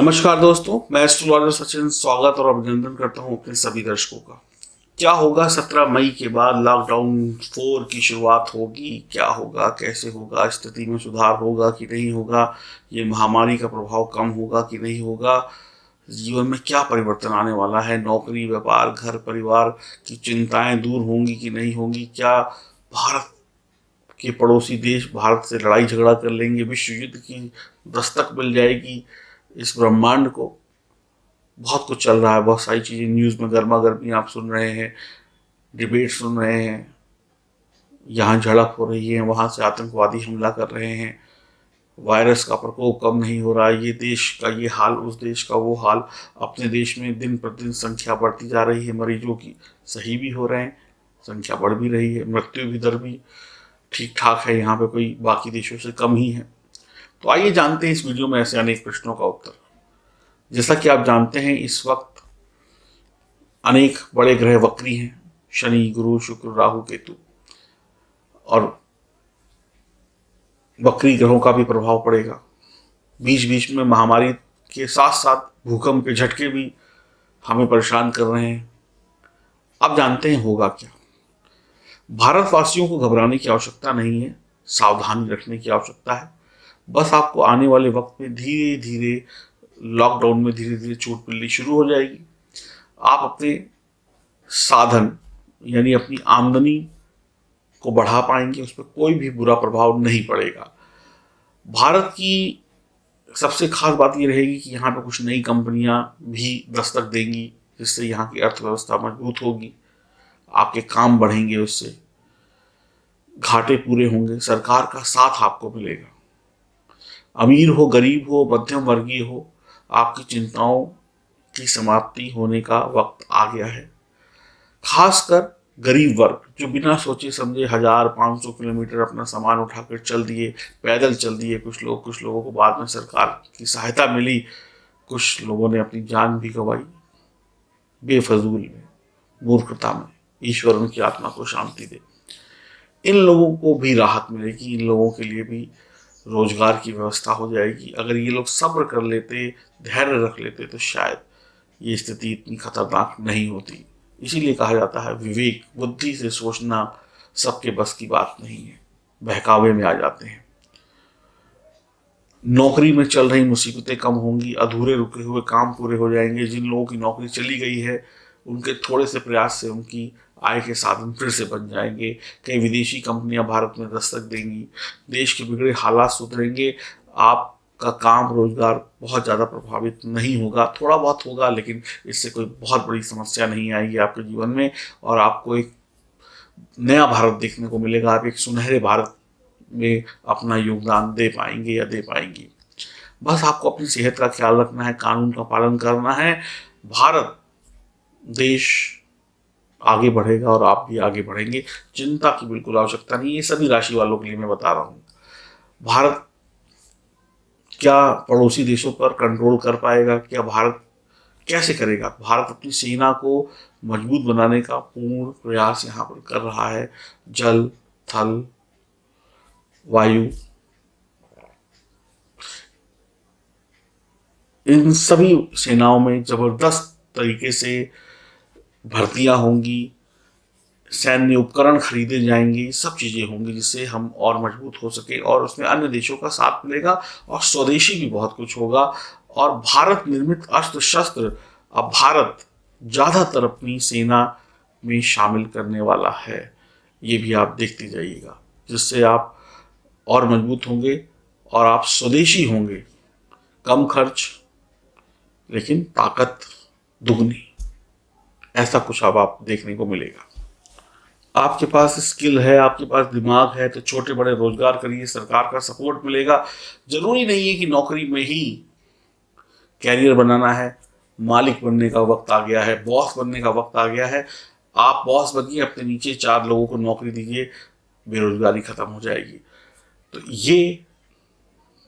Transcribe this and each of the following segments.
नमस्कार दोस्तों, मैं एस्ट्रोलॉजर सचिन स्वागत और अभिनंदन करता हूं अपने सभी दर्शकों का। क्या होगा 17 मई के बाद लॉकडाउन 4 की शुरुआत होगी? क्या होगा, कैसे होगा, स्थिति में सुधार होगा कि नहीं होगा, ये महामारी का प्रभाव कम होगा कि नहीं होगा, जीवन में क्या परिवर्तन आने वाला है, नौकरी, व्यापार, घर परिवार की चिंताएं दूर होंगी कि नहीं होंगी, क्या भारत के पड़ोसी देश भारत से लड़ाई झगड़ा कर लेंगे, विश्व युद्ध की दस्तक मिल जाएगी इस ब्रह्मांड को। बहुत कुछ चल रहा है, बहुत सारी चीज़ें न्यूज़ में गर्मा गर्मी आप सुन रहे हैं, डिबेट सुन रहे हैं, यहाँ झड़प हो रही है, वहाँ से आतंकवादी हमला कर रहे हैं, वायरस का प्रकोप कम नहीं हो रहा है, ये देश का ये हाल, उस देश का वो हाल। अपने देश में दिन प्रतिदिन संख्या बढ़ती जा रही है मरीजों की, सही भी हो रहे हैं, संख्या बढ़ भी रही है, मृत्यु भी दर भी ठीक ठाक है, यहाँ पे कोई बाकी देशों से कम ही है। तो आइए जानते हैं इस वीडियो में ऐसे अनेक प्रश्नों का उत्तर। जैसा कि आप जानते हैं, इस वक्त अनेक बड़े ग्रह वक्री हैं, शनि, गुरु, शुक्र, राहु, केतु, और वक्री ग्रहों का भी प्रभाव पड़ेगा। बीच बीच में महामारी के साथ साथ भूकंप के झटके भी हमें परेशान कर रहे हैं। अब जानते हैं होगा क्या। भारतवासियों को घबराने की आवश्यकता नहीं है, सावधानी रखने की आवश्यकता है। बस आपको आने वाले वक्त में धीरे धीरे लॉकडाउन में धीरे धीरे चोट मिलनी शुरू हो जाएगी। आप अपने साधन यानी अपनी आमदनी को बढ़ा पाएंगे, उस पर कोई भी बुरा प्रभाव नहीं पड़ेगा। भारत की सबसे खास बात ये रहेगी कि यहाँ पे कुछ नई कंपनियां भी दस्तक देंगी, जिससे यहाँ की अर्थव्यवस्था मजबूत होगी, आपके काम बढ़ेंगे, उससे घाटे पूरे होंगे, सरकार का साथ आपको मिलेगा। अमीर हो, गरीब हो, मध्यम वर्गीय हो, आपकी चिंताओं की समाप्ति होने का वक्त आ गया है। खासकर गरीब वर्ग जो बिना सोचे समझे 1000-500 किलोमीटर अपना सामान उठाकर चल दिए, पैदल चल दिए, कुछ लोगों को बाद में सरकार की सहायता मिली, कुछ लोगों ने अपनी जान भी गंवाई बेफजूल में, मूर्खता में। ईश्वर उनकी आत्मा को शांति दे। इन लोगों को भी राहत मिलेगी, इन लोगों के लिए भी रोजगार की व्यवस्था हो जाएगी। अगर ये लोग सब्र कर लेते, धैर्य रख लेते, तो शायद ये स्थिति इतनी खतरनाक नहीं होती। इसीलिए कहा जाता है विवेक, बुद्धि से सोचना सबके बस की बात नहीं है, बहकावे में आ जाते हैं। नौकरी में चल रही मुसीबतें कम होंगी, अधूरे रुके हुए काम पूरे हो जाएंगे। जिन लोगों की नौकरी चली गई है, उनके थोड़े से प्रयास से उनकी आय के साधन फिर से बन जाएंगे। कई विदेशी कंपनियां भारत में दस्तक देंगी, देश के बिगड़े हालात सुधरेंगे, आपका काम रोजगार बहुत ज़्यादा प्रभावित नहीं होगा, थोड़ा बहुत होगा, लेकिन इससे कोई बहुत बड़ी समस्या नहीं आएगी आपके जीवन में, और आपको एक नया भारत देखने को मिलेगा। आप एक सुनहरे भारत में अपना योगदान दे पाएंगे या दे पाएंगी। बस आपको अपनी सेहत का ख्याल रखना है, कानून का पालन करना है। भारत देश आगे बढ़ेगा और आप भी आगे बढ़ेंगे, चिंता की बिल्कुल आवश्यकता नहीं। ये सभी राशि वालों के लिए मैं बता रहा हूँ। भारत क्या पड़ोसी देशों पर कंट्रोल कर पाएगा? क्या भारत कैसे करेगा? भारत अपनी सेना को मजबूत बनाने का पूर्ण प्रयास यहाँ पर कर रहा है। जल, थल, वायु, इन सभी सेनाओं में जबरदस्त तरीके से भर्तियां होंगी, सैन्य उपकरण खरीदे जाएंगे, सब चीज़ें होंगी जिससे हम और मजबूत हो सके, और उसमें अन्य देशों का साथ मिलेगा, और स्वदेशी भी बहुत कुछ होगा। और भारत निर्मित अस्त्र शस्त्र अब भारत ज़्यादातर अपनी सेना में शामिल करने वाला है। ये भी आप देखते जाइएगा, जिससे आप और मजबूत होंगे और आप स्वदेशी होंगे। कम खर्च लेकिन ताकत दुगनी, ऐसा कुछ अब आप देखने को मिलेगा। आपके पास स्किल है, आपके पास दिमाग है, तो छोटे बड़े रोजगार करिए, सरकार का सपोर्ट मिलेगा। जरूरी नहीं है कि नौकरी में ही कैरियर बनाना है। मालिक बनने का वक्त आ गया है, बॉस बनने का वक्त आ गया है। आप बॉस बनिए, अपने नीचे 4 लोगों को नौकरी दीजिए, बेरोजगारी खत्म हो जाएगी। तो ये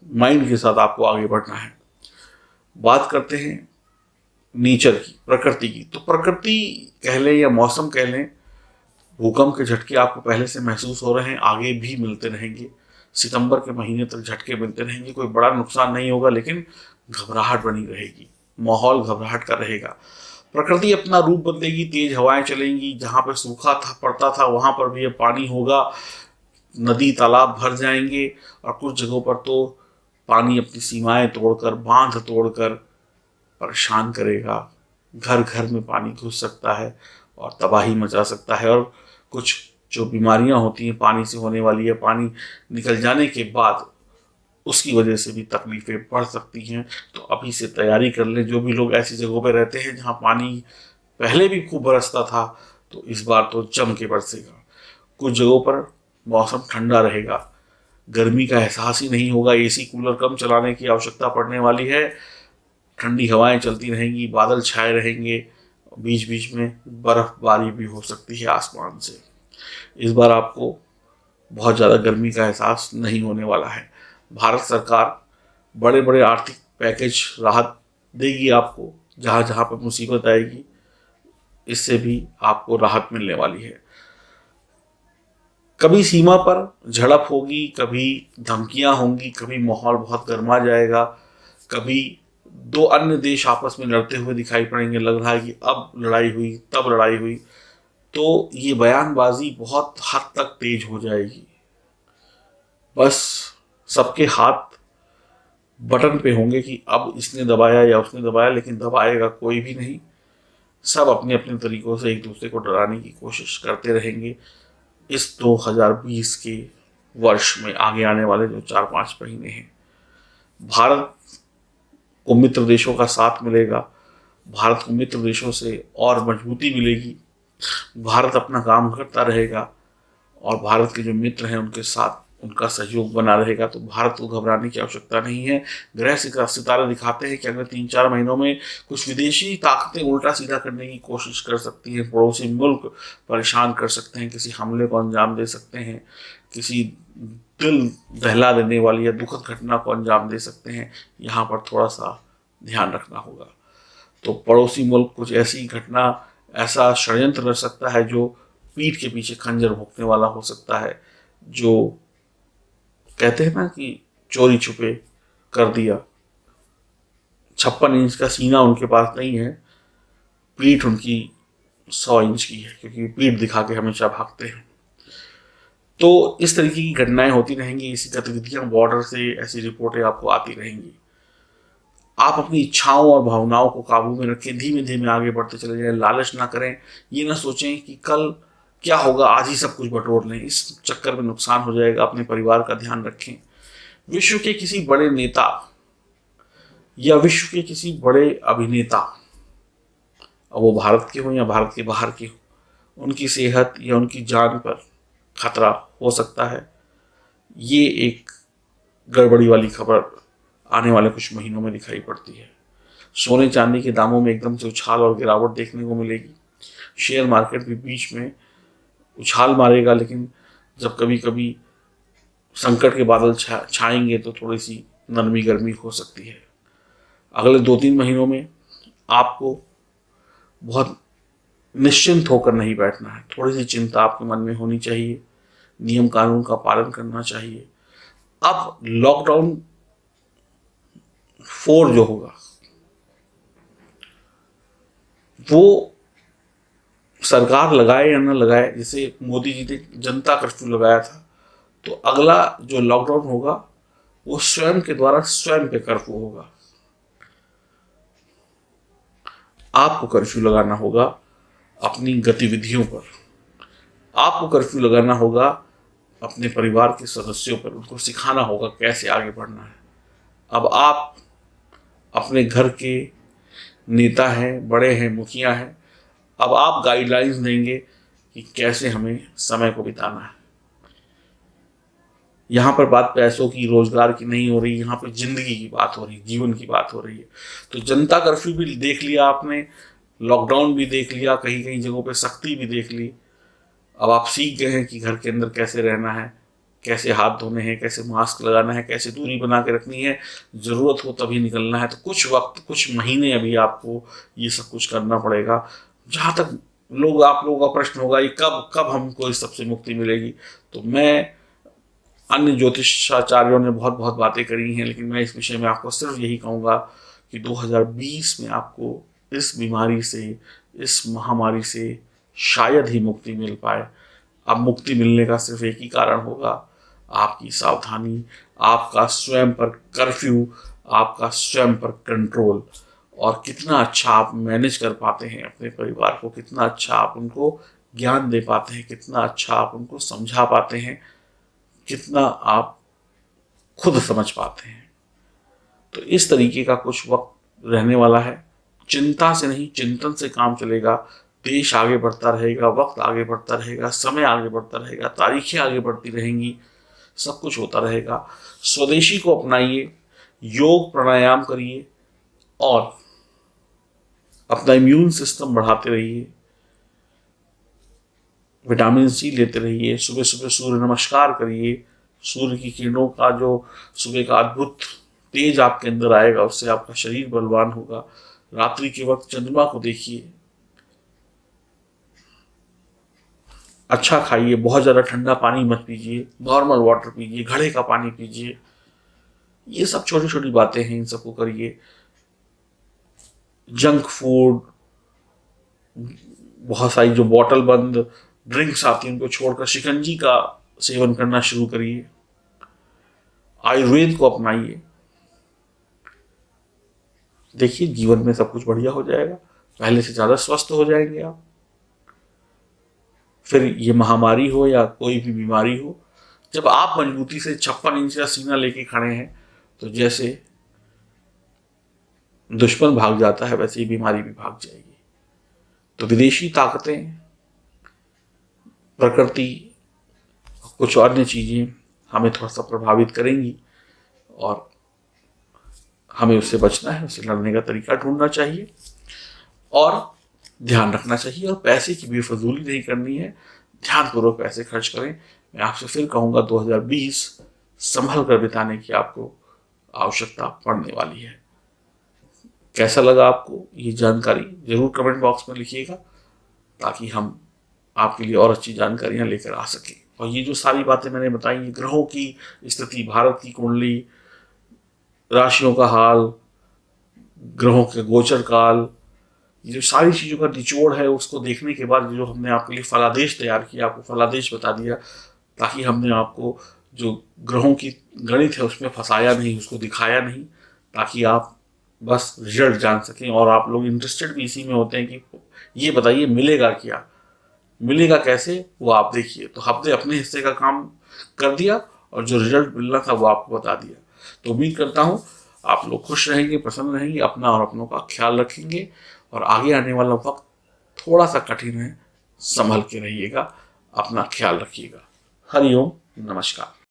माइंड के साथ आपको आगे बढ़ना है। बात करते हैं नेचर की, प्रकृति की। तो प्रकृति कह लें या मौसम कह लें, भूकंप के झटके आपको पहले से महसूस हो रहे हैं, आगे भी मिलते रहेंगे। सितंबर के महीने तक झटके मिलते रहेंगे, कोई बड़ा नुकसान नहीं होगा, लेकिन घबराहट बनी रहेगी, माहौल घबराहट का रहेगा। प्रकृति अपना रूप बदलेगी, तेज हवाएं चलेंगी, जहाँ पे सूखा था पड़ता था वहाँ पर भी अब पानी होगा, नदी तालाब भर जाएंगे, और कुछ जगहों पर तो पानी अपनी सीमाएं तोड़कर, बांध तोड़कर परेशान करेगा। घर घर में पानी घुस सकता है और तबाही मचा सकता है, और कुछ जो बीमारियां होती हैं पानी से होने वाली है, पानी निकल जाने के बाद उसकी वजह से भी तकलीफें बढ़ सकती हैं। तो अभी से तैयारी कर लें। जो भी लोग ऐसी जगहों पर रहते हैं जहाँ पानी पहले भी खूब बरसता था, तो इस बार तो जम के बरसेगा। कुछ जगहों पर मौसम ठंडा रहेगा, गर्मी का एहसास ही नहीं होगा, एसी कूलर कम चलाने की आवश्यकता पड़ने वाली है, ठंडी हवाएं चलती रहेंगी, बादल छाए रहेंगे, बीच बीच में बर्फबारी भी हो सकती है आसमान से। इस बार आपको बहुत ज़्यादा गर्मी का एहसास नहीं होने वाला है। भारत सरकार बड़े बड़े आर्थिक पैकेज राहत देगी आपको, जहाँ जहाँ पर मुसीबत आएगी इससे भी आपको राहत मिलने वाली है। कभी सीमा पर झड़प होगी, कभी धमकियां होंगी, कभी माहौल बहुत गर्मा जाएगा, कभी दो अन्य देश आपस में लड़ते हुए दिखाई पड़ेंगे, लग रहा है कि अब लड़ाई हुई तब लड़ाई हुई, तो ये बयानबाजी बहुत हद तक तेज हो जाएगी। बस सबके हाथ बटन पे होंगे कि अब इसने दबाया या उसने दबाया, लेकिन दबाएगा कोई भी नहीं। सब अपने अपने तरीकों से एक दूसरे को डराने की कोशिश करते रहेंगे। इस 2020 के वर्ष में आगे आने वाले जो 4-5 महीने हैं, भारत को मित्र देशों का साथ मिलेगा, भारत को मित्र देशों से और मजबूती मिलेगी, भारत अपना काम करता रहेगा और भारत के जो मित्र हैं उनके साथ उनका सहयोग बना रहेगा। तो भारत को घबराने की आवश्यकता नहीं है। ग्रह सितारे दिखाते हैं कि अगले 3-4 महीनों में कुछ विदेशी ताकतें उल्टा सीधा करने की कोशिश कर सकती हैं, पड़ोसी मुल्क परेशान कर सकते हैं, किसी हमले को अंजाम दे सकते हैं, किसी दिल दहला देने वाली या दुखद घटना को अंजाम दे सकते हैं। यहाँ पर थोड़ा सा ध्यान रखना होगा। तो पड़ोसी मुल्क कुछ ऐसी घटना, ऐसा षड्यंत्र रच सकता है जो पीठ के पीछे खंजर भोंकने वाला हो सकता है, जो कहते हैं ना कि चोरी छुपे कर दिया। 56 इंच का सीना उनके पास नहीं है, पीठ उनकी 100 इंच की है, क्योंकि पीठ दिखा के हमेशा भागते हैं। तो इस तरीके की घटनाएं होती रहेंगी, ऐसी गतिविधियां बॉर्डर से, ऐसी रिपोर्टें आपको आती रहेंगी। आप अपनी इच्छाओं और भावनाओं को काबू में रखें, धीमे धीमे आगे बढ़ते चले जाएं, लालच ना करें। ये ना सोचें कि कल क्या होगा, आज ही सब कुछ बटोर लें, इस चक्कर में नुकसान हो जाएगा। अपने परिवार का ध्यान रखें। विश्व के किसी बड़े नेता या विश्व के किसी बड़े अभिनेता, अब वो भारत के हों या भारत के बाहर के हों, उनकी सेहत या उनकी जान पर खतरा हो सकता है। ये एक गड़बड़ी वाली खबर आने वाले कुछ महीनों में दिखाई पड़ती है। सोने चांदी के दामों में एकदम से उछाल और गिरावट देखने को मिलेगी। शेयर मार्केट भी बीच में उछाल मारेगा, लेकिन जब कभी कभी संकट के बादल छाएंगे तो थोड़ी सी नरमी गर्मी हो सकती है। अगले 2-3 महीनों में आपको बहुत निश्चिंत होकर नहीं बैठना है। थोड़ी सी चिंता आपके मन में होनी चाहिए, नियम कानून का पालन करना चाहिए। अब लॉकडाउन 4 जो होगा वो सरकार लगाए या ना लगाए, जैसे मोदी जी ने जनता कर्फ्यू लगाया था, तो अगला जो लॉकडाउन होगा वो स्वयं के द्वारा स्वयं पे कर्फ्यू होगा। आपको कर्फ्यू लगाना होगा अपनी गतिविधियों पर, आपको कर्फ्यू लगाना होगा अपने परिवार के सदस्यों पर, उनको सिखाना होगा कैसे आगे बढ़ना है। अब आप अपने घर के नेता हैं, बड़े हैं, मुखिया हैं, अब आप गाइडलाइंस देंगे कि कैसे हमें समय को बिताना है। यहाँ पर बात पैसों की, रोजगार की नहीं हो रही, यहाँ पर जिंदगी की बात हो रही है, जीवन की बात हो रही है। तो जनता कर्फ्यू भी देख लिया आपने, लॉकडाउन भी देख लिया, कहीं कहीं जगहों पे सख्ती भी देख ली। अब आप सीख गए हैं कि घर के अंदर कैसे रहना है, कैसे हाथ धोने हैं, कैसे मास्क लगाना है, कैसे दूरी बना के रखनी है, ज़रूरत हो तभी निकलना है। तो कुछ वक्त, कुछ महीने अभी आपको ये सब कुछ करना पड़ेगा। जहाँ तक आप लोगों का प्रश्न होगा ये कब कब हमको इस सबसे मुक्ति मिलेगी, तो मैं अन्य ज्योतिषाचार्यों ने बहुत बहुत बातें करी हैं, लेकिन मैं इस विषय में आपको सिर्फ यही कहूँगा कि 2020 में आपको इस बीमारी से, इस महामारी से शायद ही मुक्ति मिल पाए। अब मुक्ति मिलने का सिर्फ एक ही कारण होगा, आपकी सावधानी, आपका स्वयं पर कर्फ्यू, आपका स्वयं पर कंट्रोल, और कितना अच्छा आप मैनेज कर पाते हैं अपने परिवार को, कितना अच्छा आप उनको ज्ञान दे पाते हैं, कितना अच्छा आप उनको समझा पाते हैं, कितना आप खुद समझ पाते हैं। तो इस तरीके का कुछ वक्त रहने वाला है। चिंता से नहीं, चिंतन से काम चलेगा। देश आगे बढ़ता रहेगा, वक्त आगे बढ़ता रहेगा, समय आगे बढ़ता रहेगा, तारीखें आगे बढ़ती रहेंगी, सब कुछ होता रहेगा। स्वदेशी को अपनाइए, योग प्राणायाम करिए और अपना इम्यून सिस्टम बढ़ाते रहिए, विटामिन सी लेते रहिए, सुबह सुबह सूर्य नमस्कार करिए। सूर्य की किरणों का जो सुबह का अद्भुत तेज आपके अंदर आएगा, उससे आपका शरीर बलवान होगा। रात्रि के वक्त चंद्रमा को देखिए। अच्छा खाइए, बहुत ज़्यादा ठंडा पानी मत पीजिए, नॉर्मल वाटर पीजिए, घड़े का पानी पीजिए। ये सब छोटी छोटी बातें हैं, इन सबको करिए। जंक फूड, बहुत सारी जो बॉटल बंद ड्रिंक्स आती हैं उनको छोड़कर शिकंजी का सेवन करना शुरू करिए। आयुर्वेद को अपनाइए। देखिए, जीवन में सब कुछ बढ़िया हो जाएगा, पहले से ज़्यादा स्वस्थ हो जाएंगे आप। फिर ये महामारी हो या कोई भी बीमारी हो, जब आप मजबूती से 56 इंच का सीना लेके खड़े हैं, तो जैसे दुश्मन भाग जाता है वैसे ही बीमारी भी भाग जाएगी। तो विदेशी ताकतें, प्रकृति, कुछ अन्य चीज़ें हमें थोड़ा सा प्रभावित करेंगी और हमें उससे बचना है, उससे लड़ने का तरीका ढूंढना चाहिए और ध्यान रखना चाहिए। और पैसे की बेफजूली नहीं करनी है, ध्यानपूर्वक पैसे खर्च करें। मैं आपसे फिर कहूँगा 2020 संभल कर बिताने की आपको आवश्यकता पड़ने वाली है। कैसा लगा आपको ये जानकारी, जरूर कमेंट बॉक्स में लिखिएगा, ताकि हम आपके लिए और अच्छी जानकारियां लेकर आ सकें। और ये जो सारी बातें मैंने बताई, ये ग्रहों की स्थिति, भारत की कुंडली, राशियों का हाल, ग्रहों के गोचर काल, ये जो सारी चीज़ों का निचोड़ है, उसको देखने के बाद जो हमने आपके लिए फलादेश तैयार किया, आपको फलादेश बता दिया, ताकि हमने आपको जो ग्रहों की गणित है उसमें फंसाया नहीं, उसको दिखाया नहीं, ताकि आप बस रिजल्ट जान सकें। और आप लोग इंटरेस्टेड भी इसी में होते हैं कि ये बताइए मिलेगा क्या, मिलेगा कैसे, वो आप देखिए। तो हमने अपने हिस्से का काम कर दिया और जो रिजल्ट मिलना था वो आपको बता दिया। तो उम्मीद करता हूँ आप लोग खुश रहेंगे, प्रसन्न रहेंगे, अपना और अपनों का ख्याल रखेंगे। और आगे आने वाला वक्त थोड़ा सा कठिन है, संभल के रहिएगा, अपना ख्याल रखिएगा। हरिओम, नमस्कार।